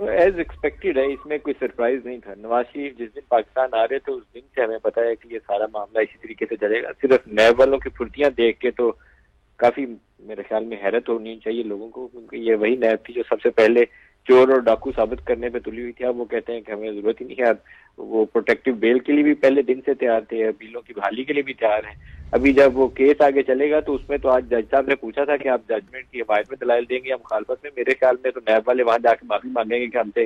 As expected ہے، اس میں کوئی سرپرائز نہیں تھا. نواز شریف جس دن پاکستان آ رہے تھے اس دن سے ہمیں پتا ہے کہ یہ سارا معاملہ اسی طریقے سے چلے گا. صرف نیب والوں کی پھرتیاں دیکھ کے تو کافی میرے خیال میں حیرت ہونی چاہیے لوگوں کو، کیونکہ یہ وہی نیب تھی جو سب سے پہلے چور اور ڈاکو ثابت کرنے پہ تلی ہوئی تھی. اب وہ کہتے ہیں کہ ہمیں ضرورت ہی نہیں ہے. وہ پروٹیکٹیو بیل کے لیے بھی پہلے دن سے تیار تھے، اپیلوں کی بحالی کے لیے بھی تیار ہیں. ابھی جب وہ کیس آگے چلے گا تو اس میں تو آج جج صاحب نے پوچھا تھا کہ آپ ججمنٹ کی حمایت میں دلائل دیں گے یا مخالفت میں. میرے خیال میں تو نیب والے وہاں جا کے معافی مانگیں گے کہ ہم سے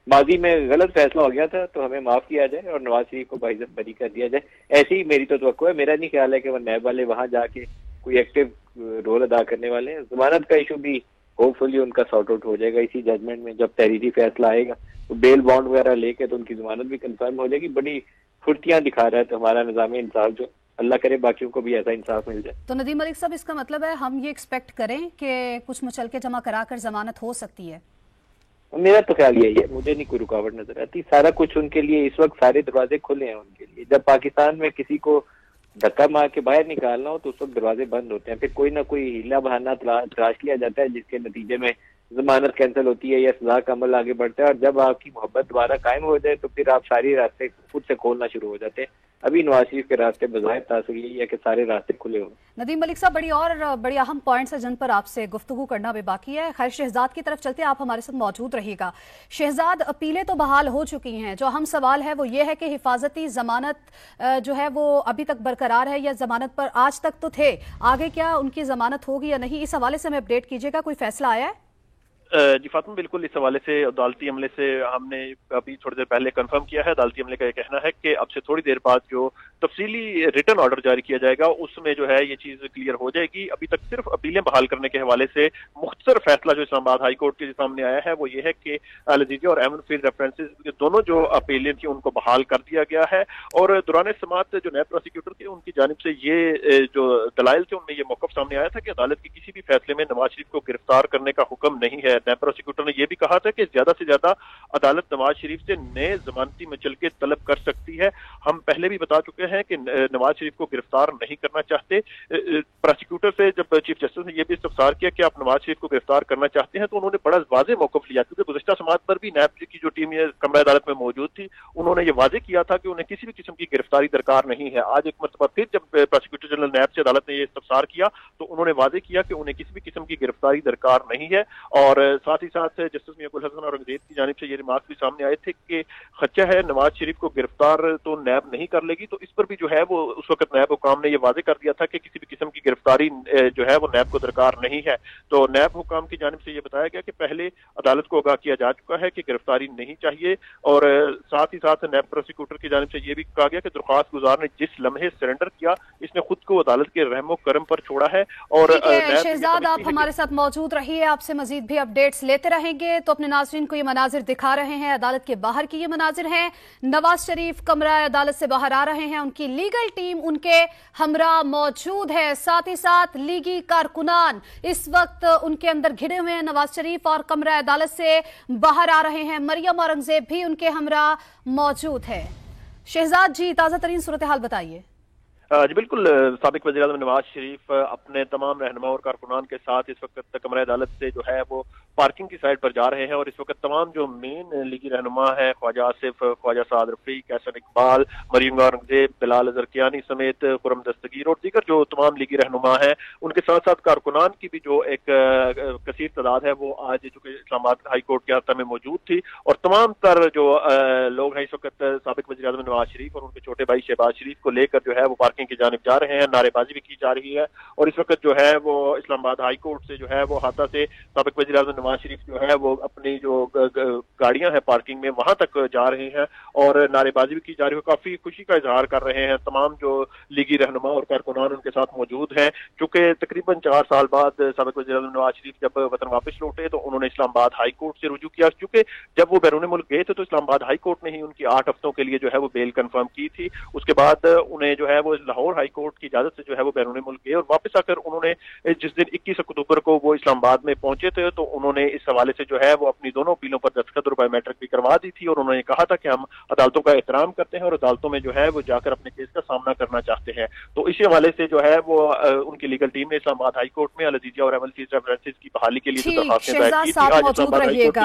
ماضی میں غلط فیصلہ ہو گیا تھا تو ہمیں معاف کیا جائے اور نواز شریف کو باعزت بری کر دیا جائے. ایسی ہی میری تو توقع ہے. میرا نہیں خیال ہے کہ وہ نیب والے وہاں جا کے کوئی ایکٹیو رول ادا کرنے والے ہیں. ضمانت کا ایشو بھی ہوپ فلی ان کا سارٹ آؤٹ ہو جائے گا اسی ججمنٹ میں. جب تحریری فیصلہ آئے گا تو بیل بانڈ وغیرہ لے کے تو ان کی ضمانت بھی کنفرم ہو جائے گی. بڑی پھرتیاں دکھا رہا ہے تو ہمارا نظام انصاف جو اللہ کرے باقیوں کو بھی ایسا انصاف مل جائے. تو ندیم ملک صاحب، اس کا مطلب ہے ہم یہ ایکسپیکٹ کریں کہ کچھ مچلکے جمع کرا کر ضمانت ہو سکتی ہے؟ میرا تو خیال یہی ہے، مجھے نہیں کوئی رکاوٹ نظر آتی. سارا کچھ ان کے لیے اس وقت سارے دروازے کھلے ہیں ان کے لیے. جب پاکستان میں کسی کو دھکا مار کے باہر نکالنا ہو تو اس وقت دروازے بند ہوتے ہیں. پھر کوئی نہ کوئی ہیلا بہانہ تلاش کیا جاتا ہے جس کے نتیجے میں ضمانت کینسل ہوتی ہے یا سزا کا عمل آگے بڑھتا ہے. اور جب آپ کی محبت دوبارہ قائم ہو جائے تو پھر آپ ساری راستے خود سے کھولنا شروع ہو جاتے ہیں. ابھی نواز شریف کے راستے بظاہر تاثر یہی ہے کہ سارے راستے کھلے ہوں. ندیم ملک صاحب، بڑی اہم پوائنٹس ہیں جن پر آپ سے گفتگو کرنا بھی باقی ہے. خیر، شہزاد کی طرف چلتے آپ ہمارے ساتھ موجود رہیے گا. شہزاد، اپیلیں تو بحال ہو چکی ہیں. جو اہم سوال ہے وہ یہ ہے کہ حفاظتی ضمانت جو ہے وہ ابھی تک برقرار ہے یا ضمانت پر آج تک تو تھے، آگے کیا ان کی ضمانت ہوگی یا نہیں؟ اس حوالے سے ہمیں اپڈیٹ کیجیے گا. کوئی فیصلہ آیا ہے؟ جی فاطمہ، بالکل اس حوالے سے عدالتی عملے سے ہم نے ابھی تھوڑی دیر پہلے کنفرم کیا ہے. عدالتی عملے کا یہ کہنا ہے کہ اب سے تھوڑی دیر بعد جو تفصیلی ریٹن آرڈر جاری کیا جائے گا اس میں جو ہے یہ چیز کلیئر ہو جائے گی. ابھی تک صرف اپیلیں بحال کرنے کے حوالے سے مختصر فیصلہ جو اسلام آباد ہائی کورٹ کے سامنے آیا ہے وہ یہ ہے کہ العزیزیہ اور ایون فیلڈ ریفرنسز دونوں جو اپیلیں تھیں ان کو بحال کر دیا گیا ہے. اور دوران سماعت جو نیب پروسیکیوٹر تھے ان کی جانب سے یہ جو دلائل تھے ان میں یہ موقف سامنے آیا تھا کہ عدالت کے کسی بھی فیصلے میں نواز شریف کو گرفتار کرنے کا حکم نہیں ہے. نیب پروسیکیوٹر نے یہ بھی کہا تھا کہ زیادہ سے زیادہ عدالت نواز شریف سے نئے ضمانتی مچلکے طلب کر سکتی ہے. ہم پہلے بھی بتا چکے ہیں کہ نواز شریف کو گرفتار نہیں کرنا چاہتے. پروسیکیوٹر سے جب چیف جسٹس نے یہ بھی استفسار کیا کہ آپ نواز شریف کو گرفتار کرنا چاہتے ہیں تو انہوں نے بڑا واضح موقف لیا، کیونکہ گزشتہ سماعت پر بھی نیب کی جو ٹیم کمرہ عدالت میں موجود تھی انہوں نے یہ واضح کیا تھا کہ انہیں کسی بھی قسم کی گرفتاری درکار نہیں ہے. آج ایک مرتبہ پھر جب پروسیکیوٹر جنرل نیب سے عدالت نے یہ استفسار کیا تو انہوں نے واضح کیا کہ انہیں کسی بھی قسم کی گرفتاری درکار نہیں ہے. اور ساتھ ہی ساتھ جسٹس میاں گل حسن اورنگزیب کی جانب سے یہ ریمارکس بھی سامنے آئے تھے کہ خدشہ ہے نواز شریف کو گرفتار تو نیب نہیں کر لے گی. تو اس پر بھی جو ہے وہ اس وقت نیب حکام نے یہ واضح کر دیا تھا کہ کسی بھی قسم کی گرفتاری جو ہے وہ نیب کو درکار نہیں ہے. تو نیب حکام کی جانب سے یہ بتایا گیا کہ پہلے عدالت کو آگاہ کیا جا چکا ہے کہ گرفتاری نہیں چاہیے. اور ساتھ ہی ساتھ نیب پروسیکیوٹر کی جانب سے یہ بھی کہا گیا کہ درخواست گزار نے جس لمحے سرنڈر کیا اس نے خود کو عدالت کے رحم و کرم پر چھوڑا ہے. اور شہزاد، آپ ہمارے ساتھ موجود رہیے، آپ سے مزید بھی اپڈیٹس لیتے رہیں گے. تو اپنے ناظرین کو یہ مناظر دکھا رہے ہیں، عدالت کے باہر کی یہ مناظر ہیں. نواز شریف کمرہ عدالت سے باہر آ رہے ہیں، ان کی لیگل ٹیم ان کے ہمراہ موجود ہے. ساتھ ہی ساتھ لیگی کارکنان اس وقت ان کے اندر گھرے ہوئے ہیں. نواز شریف اور کمرہ عدالت سے باہر آ رہے ہیں. مریم اورنگزیب بھی ان کے ہمراہ موجود ہے. شہزاد جی، تازہ ترین صورتحال بتائیے. جی بالکل، سابق وزیر اعظم نواز شریف اپنے تمام رہنما اور کارکنان کے ساتھ اس وقت کمرہ عدالت سے جو ہے وہ پارکنگ کی سائڈ پر جا رہے ہیں. اور اس وقت تمام جو مین لیگی رہنما ہیں، خواجہ آصف، خواجہ سعد رفیق، احسن اقبال، مریم اورنگزیب، بلال اظہر کیانی سمیت خرم دستگیر اور دیگر جو تمام لیگی رہنما ہیں ان کے ساتھ ساتھ کارکنان کی بھی جو ایک کثیر تعداد ہے وہ آج چونکہ اسلام آباد ہائی کورٹ کے احاطہ میں موجود تھی. اور تمام تر جو لوگ ہیں اس وقت سابق وزیر اعظم نواز شریف اور ان کے چھوٹے بھائی شہباز شریف کو لے کر جو ہے وہ پارکنگ کی جانب جا رہے ہیں. نعرے بازی بھی کی جا رہی ہے. اور اس وقت جو ہے وہ اسلام آباد ہائی کورٹ سے جو ہے وہ احاطہ سے سابق وزیر اعظم نواز شریف جو ہے وہ اپنی جو گاڑیاں ہیں پارکنگ میں وہاں تک جا رہے ہیں اور نعرے بازی بھی کی جا رہی ہے. کافی خوشی کا اظہار کر رہے ہیں تمام جو لیگی رہنما اور کارکنان ان کے ساتھ موجود ہیں. چونکہ تقریباً 4 سال بعد سابق وزیر اعظم نواز شریف جب وطن واپس لوٹے تو انہوں نے اسلام آباد ہائی کورٹ سے رجوع کیا. چونکہ جب وہ بیرون ملک گئے تھے تو اسلام آباد ہائی کورٹ نے ہی ان کی 8 ہفتوں کے لیے جو ہے وہ بیل کنفرم کی تھی. اس کے بعد انہیں جو ہے وہ لاہور ہائی کورٹ کی اجازت سے جو ہے وہ بیرون ملک گئے اور واپس آ کر انہوں نے جس دن 21 اکتوبر کو وہ اسلام آباد میں پہنچے تھے تو انہوں نے اس حوالے سے جو ہے وہ اپنی دونوں اپیلوں پر دستخط اور بایو میٹرک بھی کروا دی تھی. اور انہوں نے کہا تھا کہ ہم عدالتوں کا احترام کرتے ہیں اور عدالتوں میں جو ہے وہ جا کر اپنے کیس کا سامنا کرنا چاہتے ہیں. تو اسی حوالے سے جو ہے وہ ان کی لیگل ٹیم نے اسلام آباد ہائی کورٹ میں العزیزیہ اور ایون فیلڈ ریفرنسز کی بحالی کے لیے جو درخواستیں دائر کی تھی.